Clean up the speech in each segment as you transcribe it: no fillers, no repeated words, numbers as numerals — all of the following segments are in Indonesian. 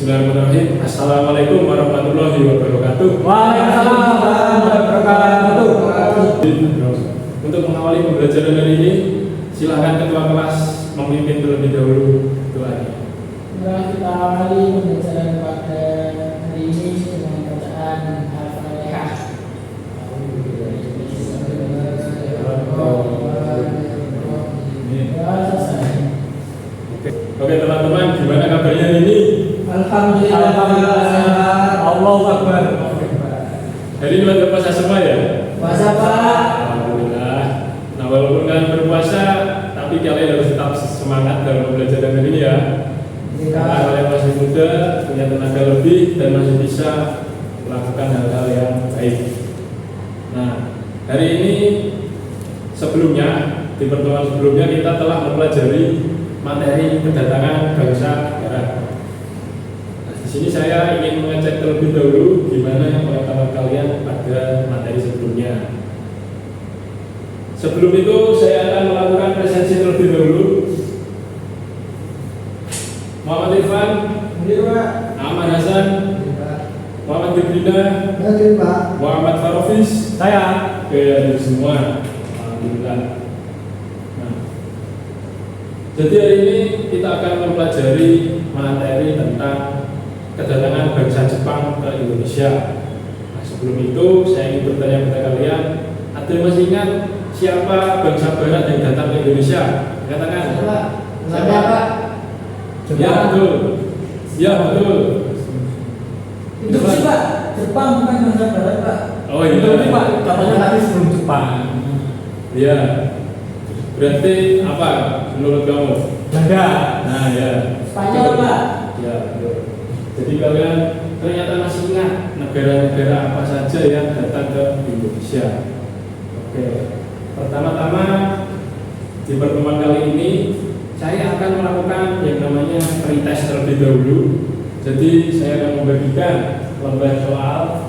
Bismillahirrahmanirrahim. Assalamualaikum warahmatullahi wabarakatuh. Waalaikumsalam warahmatullahi wabarakatuh. Untuk mengawali pembelajaran hari ini, silakan ketua kelas memimpin terlebih dahulu doanya. Kita awali pembelajaran pada hari ini dengan bacaan Al-Fatihah. Oke teman-teman, gimana kabarnya hari ini? Alhamdulillah. Allahu Akbar. Hari ini pada puasa semua ya? Puasa Pak. Alhamdulillah. Nah walaupun kalian berpuasa, tapi kalian harus tetap semangat dalam pembelajaran hari ini ya. Karena kalian masih muda, punya tenaga lebih, dan masih bisa melakukan hal-hal yang baik. Nah, hari ini sebelumnya, di pertemuan sebelumnya kita telah mempelajari materi kedatangan bangsa negara. Nah, di sini saya ingin mengecek terlebih dahulu gimana pengetahuan kalian pada materi sebelumnya. Sebelum itu saya akan melakukan presensi terlebih dahulu. Muhammad Irfan, Ahmad Hasan, Muhammad Gibrina, Muhammad Farofis, Saya. Oke, semua. Alhamdulillah. Nah, jadi hari ini kita akan mempelajari materi tentang kedatangan bangsa Jepang ke Indonesia. Nah, sebelum itu saya ingin bertanya kepada kalian, ada yang masih ingat siapa bangsa Barat yang datang ke Indonesia? Katakan. Siapa Pak? Ya betul. Ya betul. Itu sih Pak. Jepang bukan bangsa Barat Pak. Oh iya. Itu Pak. Katanya tadi sebelum Jepang. Iya. Berarti apa menurut kamu? Belanda. Nah ya. Spanyol Pak. Ya betul. Jadi kalian ternyata masih ingat negara-negara apa saja yang datang ke Indonesia. Oke. Pertama-tama di pertemuan kali ini saya akan melakukan yang namanya pretest terlebih dahulu. Jadi saya akan membagikan lembar soal.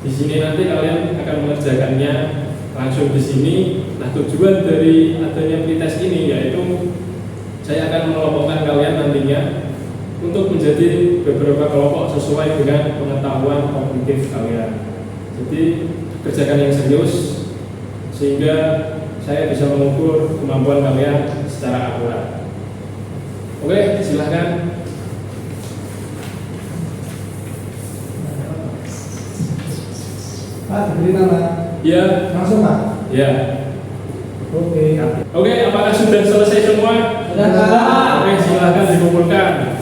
Di sini nanti kalian akan mengerjakannya langsung di sini. Nah, tujuan dari adanya pretest ini yaitu saya akan mengelompokkan kalian nantinya untuk menjadi beberapa kelompok sesuai dengan pengetahuan kognitif kalian. Jadi kerjakan yang serius sehingga saya bisa mengukur kemampuan kalian secara akurat. Oke, silahkan. Pak, diberi nama. Ya, Langsung Pak. ya. Oke. Oke, apakah sudah selesai semua? Sudah Pak. Oke, silahkan dikumpulkan.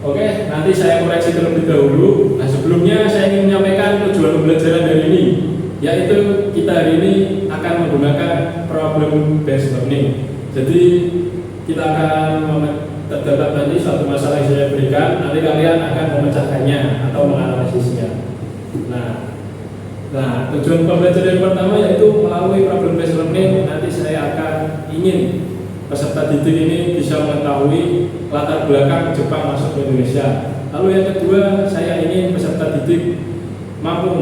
Oke, nanti saya koreksi terlebih dahulu. Nah, sebelumnya saya ingin menyampaikan tujuan pembelajaran hari ini, yaitu kita hari ini akan menggunakan problem based learning. Jadi kita akan terdapat nanti suatu masalah yang saya berikan, nanti kalian akan memecahkannya atau menganalisisnya. Nah, tujuan pembelajaran yang pertama yaitu melalui problem based learning. Nanti saya akan ingin peserta didik ini bisa mengetahui latar belakang Jepang masuk ke Indonesia. Lalu yang kedua, saya ingin peserta didik mampu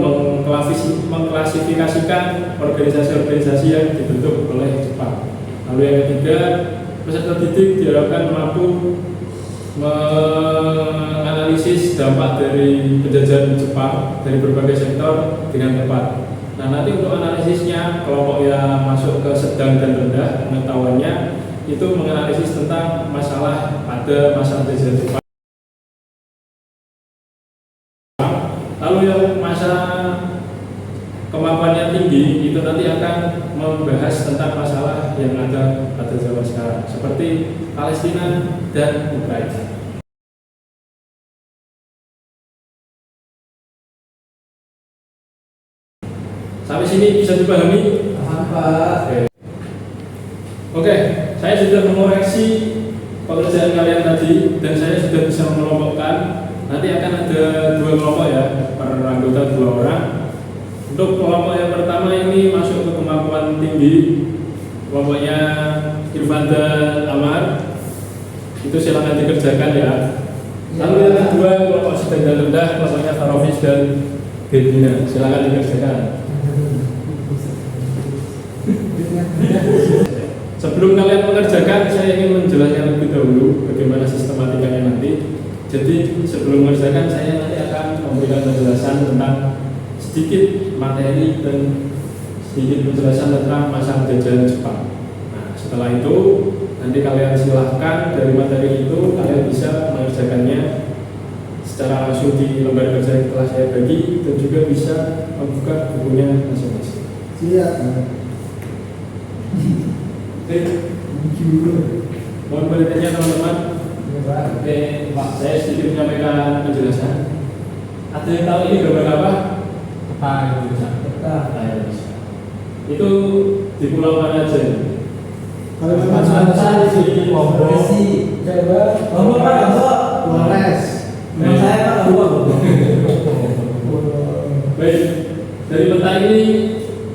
mengklasifikasikan organisasi-organisasi yang dibentuk oleh Jepang. Lalu yang ketiga, peserta didik diharapkan mampu menganalisis dampak dari penjajahan Jepang dari berbagai sektor dengan tepat. Nah, nanti untuk analisisnya, kelompok yang masuk ke sedang dan rendah pengetahuannya itu menganalisis tentang masalah pada masa penjajahan Jepang. Lalu yang masa kemampuannya tinggi itu nanti akan membahas tentang masalah yang ada pada zaman sekarang seperti Palestina dan Ukraina. Sampai sini bisa dipahami? Pak. Oke, saya sudah mengoreksi pekerjaan kalian tadi dan saya sudah bisa mengelompokkan. Nanti akan ada dua kelompok ya, per anggota 2 orang. Untuk kelompok yang pertama ini masuk ke kemampuan tinggi, kelompoknya Irfan dan Amar. Itu silakan dikerjakan ya. Lalu yang kedua kelompok sedang dan rendah, kelompoknya Farofis dan Bedina. Silakan dikerjakan. sebelum kalian mengerjakan, saya ingin menjelaskan lebih dahulu bagaimana sistematikanya nanti. Jadi sebelum mengerjakan, saya nanti akan memberikan penjelasan tentang sedikit materi dan sedikit penjelasan tentang masa penjajahan Jepang. Nah, setelah itu nanti kalian silahkan dari materi itu kalian bisa mengerjakannya secara langsung di lembar kerja yang telah saya bagi, dan juga bisa membuka bukunya masing-masing. Siap. Oke, mohon berikutnya teman-teman. Oke, Pak, saya sedikit menyampaikan penjelasan. Ada yang tahu ini gambar apa? Peta Indonesia. Peta Indonesia. Itu di pulau mana aja? Kalimantan di Lombok, Jawa, Lombok Pak, Lombok, Flores. Memang saya Pak Lombok. Baik, dari peta ini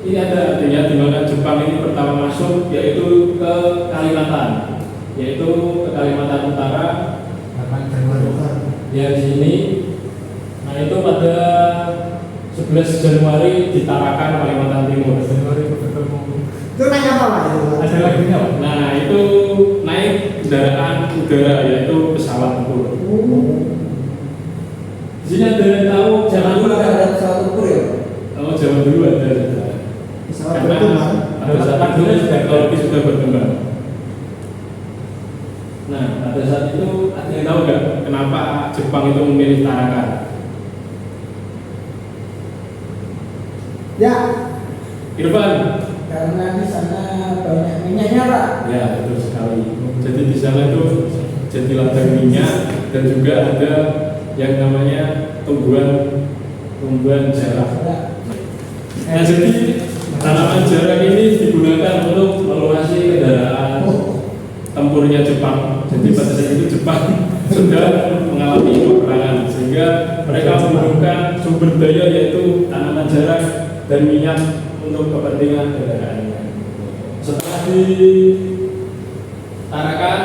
ada artinya di mana Jepang ini pertama masuk, yaitu ke Kalimantan, yaitu ke Kalimantan Utara. Ya di sini. Nah itu pada 11 Januari di Tarakan, Kalimantan Timur. Itu naik apa Pak? Ada lagi nggak? Nah itu naik kendaraan udara, yaitu pesawat tempur. Di sini ada yang tahu Jangan dulu ada pesawat tempur ya? Oh, zaman dulu ada. Pesawat Karena berkembang. pada saat itu teknologi sudah berkembang. Nah, pada saat itu ada yang tahu nggak kenapa Jepang itu memilih Tarakan? Ya, Irfan? karena di sana banyak minyaknya Pak. Ya, betul sekali. Jadi di sana itu jadi ladang minyak, dan juga ada yang namanya tumbuhan jarak. Nah, jadi tanaman jarak ini digunakan untuk meluasi kendaraan tempurnya Jepang. Jadi pada saat itu Jepang sudah mengalami peperangan, sehingga mereka memerlukan sumber daya yaitu tanaman jarak dan minyak untuk kepentingan kendaraannya. Setelah di Tarakan,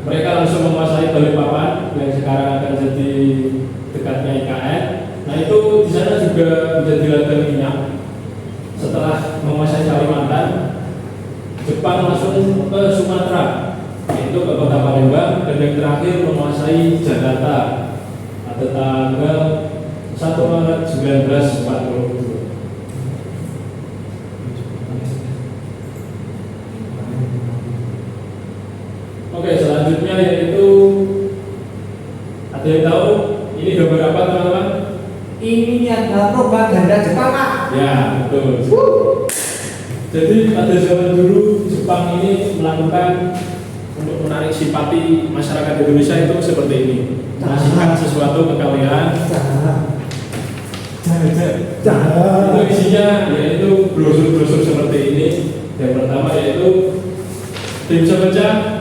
mereka langsung menguasai Balikpapan yang sekarang akan jadi dekatnya IKN. Nah itu di sana juga menjadi ladang minyak. Setelah menguasai Kalimantan, Jepang langsung ke Sumatera, yaitu ke kota Palembang, dan yang terakhir menguasai Jakarta pada tanggal 1 Maret 1942. Oke, selanjutnya yaitu ada yang tahu ini gambar apa teman-teman? Ini adalah propaganda Jepang Pak. Ya, betul. Jadi pada zaman dulu Jepang ini melakukan untuk menarik simpati masyarakat Indonesia itu seperti ini. Mengasihkan sesuatu ke kalian. Itu isinya yaitu brosur-brosur seperti ini. Yang pertama yaitu tim sebaca.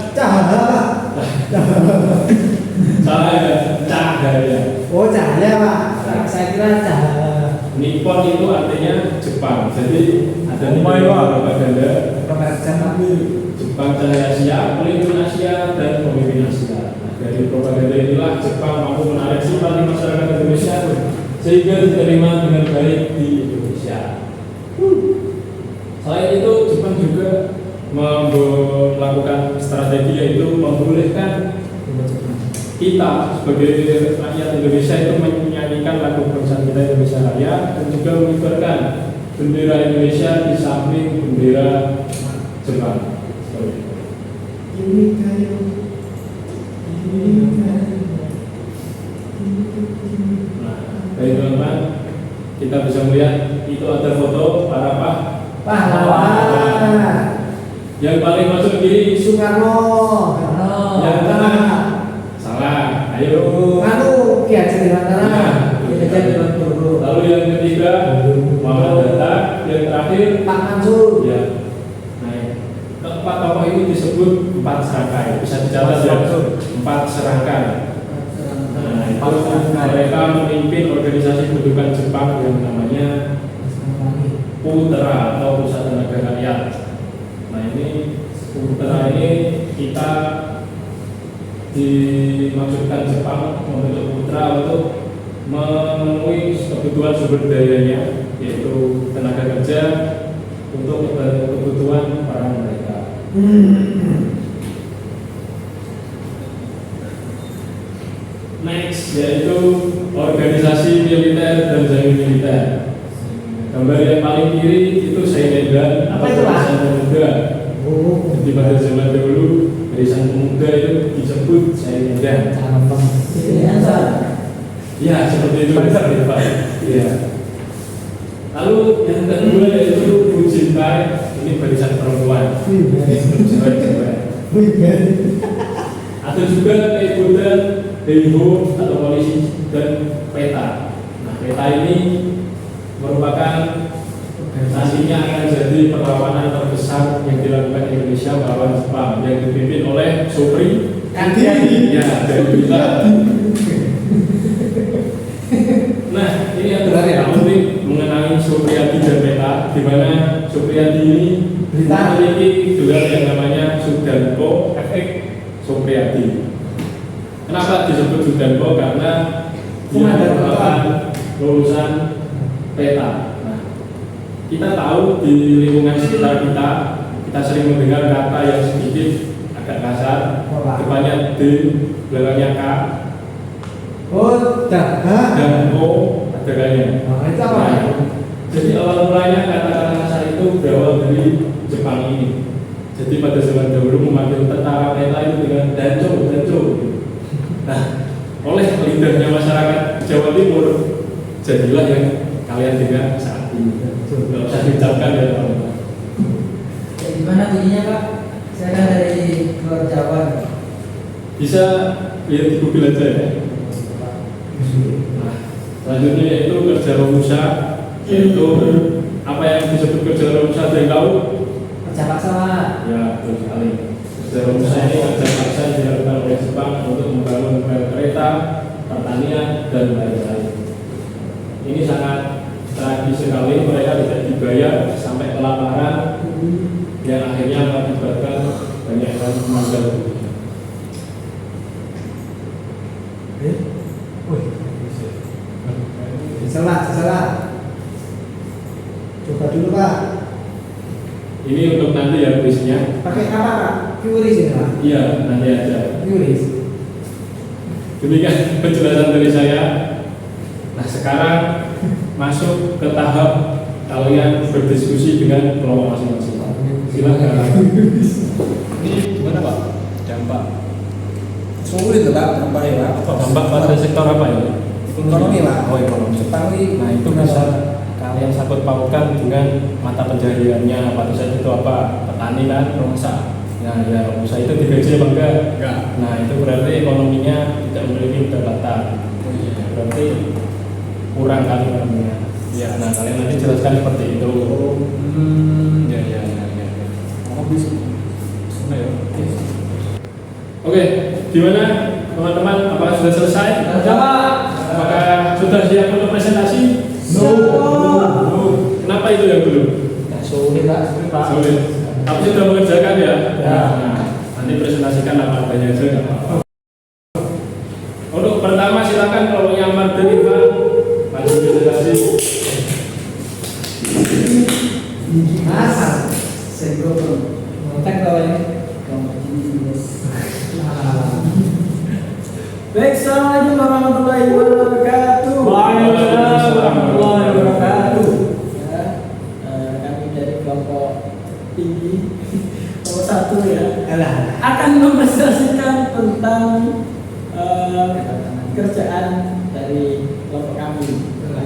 Salah ya, cahaya. Oh cahaya Pak. Saya kira cahaya. Nippon itu artinya Jepang. Jadi ada propaganda Jepang Cahaya Asia, Pemimpin Asia, dan Pemimpin Asia. Nah, dari propaganda inilah Jepang mampu menarik simpati masyarakat Indonesia sehingga diterima dengan baik di Indonesia. Selain itu, Jepang juga melakukan strategi yaitu membolehkan kita sebagai rakyat Indonesia itu menyanyikan lagu bangsa kita Indonesia Raya, dan juga mengibarkan bendera Indonesia di samping bendera Jepang. Nah, baik teman-teman, kita bisa melihat itu ada foto para pahlawan. Yang paling masuk kiri Soekarno. Yang tengah salah. Ayo. Ki Hajar Dewantara. Lalu yang ketiga Muhammad Hatta. Yang terakhir Pak Mansur. Ya. Nah, keempat tokoh ini disebut empat serangkai. Bisa dicatat ya. Empat serangkai. Nah, itu mereka memimpin organisasi pendudukan Jepang yang namanya Putra atau Pusat Tenaga Rakyat. Nah ini Putra ini kita dimaksudkan Jepang membentuk Putra untuk memenuhi kebutuhan sumber dayanya, yaitu tenaga kerja untuk kebutuhan para mereka. yaitu organisasi militer dan semi militer. Gambar yang paling kiri itu Syai Medan atau Apa itu, Pak? Barisan Pemuda. Oh, Jadi pada zaman dahulu Barisan Pemuda itu disebut Syai Medan. ini ansar. Ya, seperti itu Pak. Iya. Lalu yang kedua yaitu Bujintai, ini barisan perempuan. Wih, Atau juga Ikutan, Dewo atau polisi dan peta. Nah, peta ini merupakan nantinya akan jadi perlawanan terbesar yang dilakukan Indonesia melawan Jepang yang dipimpin oleh Supri Adi. ya dari kita. Nah, ini adalah yang penting mengenai Supriyadi dan peta, di mana Supriyadi ini memiliki gelar yang namanya Sudanpo FX Supriyadi. Kenapa disebut Sudanpo? Karena dia merupakan lulusan peta. Nah, kita tahu di lingkungan sekitar kita sering mendengar kata yang sedikit agak kasar, depannya D, belakangnya K, Oh, dah. dan O ada kayaknya. Nah, itu apa? Nah, jadi awal mulanya kata-kata kasar itu berawal dari Jepang ini. Jadi pada zaman dahulu memanggil tentara peta itu dengan danco. Nah, oleh lidahnya masyarakat Jawa Timur, jadilah yang kalian dengar saat ini. Tidak usah diucapkan ya teman-teman. Gimana bunyinya Pak? Saya kan dari luar Jawa. Bisa lihat di Google aja ya. Nah, selanjutnya yaitu kerja romusa, yaitu apa yang disebut kerja romusa ada yang tahu? Kerja paksa Pak. Ya, betul sekali. Kerja romusa ini kerja paksa yang dilakukan oleh Jepang untuk membangun rel kereta, pertanian, dan lain-lain. Ini sangat tragis sekali, mereka tidak dibayar sampai kelaparan yang akhirnya mengakibatkan banyak orang meninggal dunia. Salah. Coba dulu Pak. Ini untuk nanti ya kuisnya. Pakai apa Pak? Qris ini Pak. Iya, nanti aja. Qris. Demikian penjelasan dari saya. Nah, sekarang masuk ke tahap kalian berdiskusi dengan kelompok masing-masing. Silakan. Ini gimana Pak? Dampak. Sulit tuh Pak, dampak ya Pak. Dampak pada sektor apa ya? Ekonomi Pak. Oh, ekonomi. Jepang ini. Nah, itu bisa kalian sangkut pautkan dengan mata pencahariannya. Pada saat itu apa? Petani kan, pengusaha. Nah, ya pengusaha itu digaji apa enggak? Enggak. Nah, itu berarti ekonominya tidak memiliki pendapatan. Berarti kurang kan ekonominya. Ya, nah kalian nanti jelaskan seperti itu. Ya. Oke, gimana teman-teman? Apakah sudah selesai? Apakah sudah siap untuk presentasi? No. Kenapa itu yang belum? Sulit Pak. Sulit. Tapi sudah mengerjakan ya? Ya. Nah, nanti presentasikan apa adanya aja nggak apa-apa. Untuk pertama silakan kalau yang materi Pak, maju presentasi. Mas. Sebelum kontak kalau ini. Baik, assalamualaikum warahmatullahi wabarakatuh. Waalaikumsalam warahmatullahi wabarakatuh. Ya, kami dari kelompok tinggi kelompok 1 ya. Akan mempresentasikan tentang kerjaan dari kelompok kami.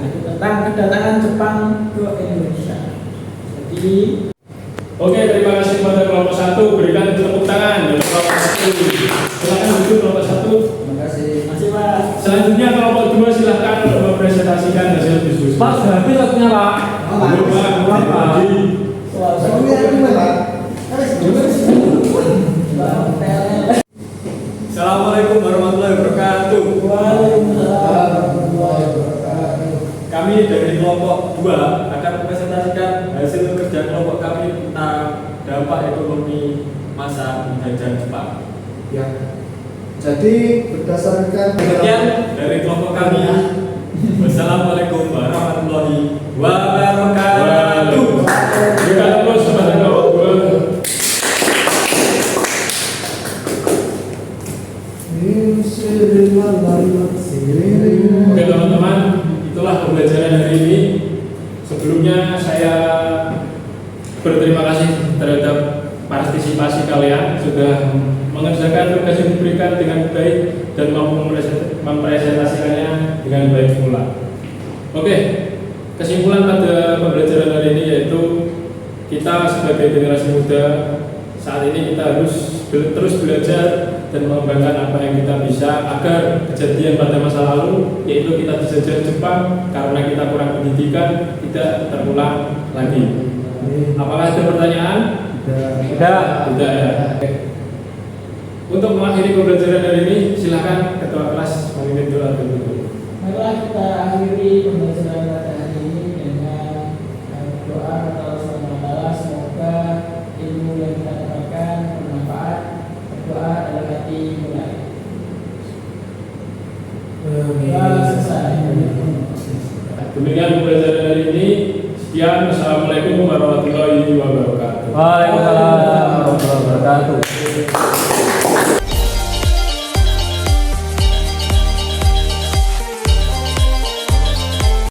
Itu tentang kedatangan Jepang ke Indonesia. Jadi Oke, terima kasih kepada kelompok 1. Berikan tepuk tangan untuk kelompok 1. Silakan duduk kelompok 1. terima kasih Pak. Selanjutnya kelompok 2 silakan untuk mempresentasikan hasil diskusi. Pak, sudah habis waktunya Pak. Belum Pak, lagi. Assalamualaikum warahmatullahi wabarakatuh. Kami dari kelompok 2 akan mempresentasikan hasil kerja kelompok kami tentang dampak ekonomi masa penjajahan Jepang. Ya. Jadi berdasarkan Demikian dari kelompok kami. Wassalamualaikum warahmatullahi wabarakatuh. Berikan terus kepada kelompok 2. Siri berterima kasih terhadap partisipasi kalian sudah mengerjakan tugas yang diberikan dengan baik dan mampu mempresentasikannya dengan baik pula. Oke, kesimpulan pada pembelajaran hari ini yaitu kita sebagai generasi muda saat ini kita harus terus belajar dan mengembangkan apa yang kita bisa agar kejadian pada masa lalu yaitu kita dijajah Jepang karena kita kurang pendidikan tidak terulang lagi. Apakah ada pertanyaan? Tidak ya. Untuk mengakhiri pembelajaran hari ini silakan ketua kelas memimpin doa dulu. Marilah kita akhiri pembelajaran pada hari ini dengan doa kepada Allah Subhanahu wa taala, semoga ilmu yang kita dapatkan bermanfaat, berdoa dalam hati mulai. Selesai. Demikian pembelajaran hari ini. Sekian, assalamualaikum warahmatullahi wabarakatuh. Waalaikumsalam warahmatullahi wabarakatuh.